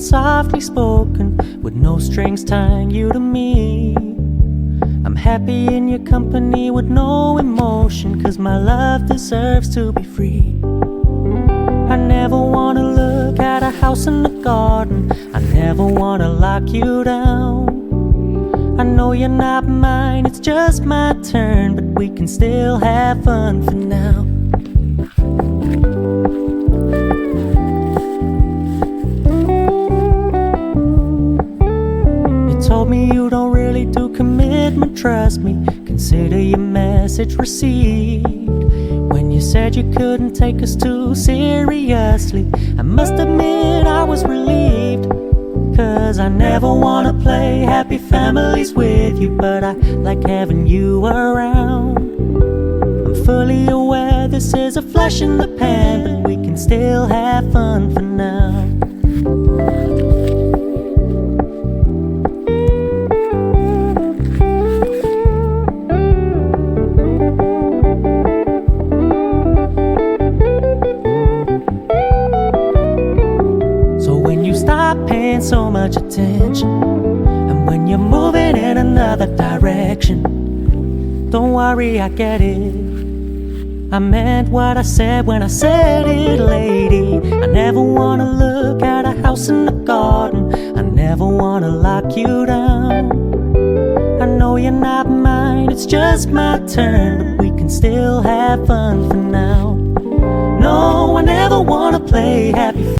softly spoken, with no strings tying you to me. I'm happy in your company with no emotion, 'cause my love deserves to be free. I never wanna look at a house in the garden, I never wanna lock you down. I know you're not mine, it's just my turn, but we can still have fun for now. You told me you don't really do commitment, trust me, consider your message received. When you said you couldn't take us too seriously, I must admit I was relieved. 'Cause I never wanna play happy families with you, but I like having you around. I'm fully aware this is a flash in the pan, but we can still have fun for now. Stop paying so much attention, and when you're moving in another direction, don't worry, I get it. I meant what I said when I said it, lady. I never wanna look at a house in the garden, I never wanna lock you down. I know you're not mine, it's just my turn, but we can still have fun for now. No, I never wanna play happy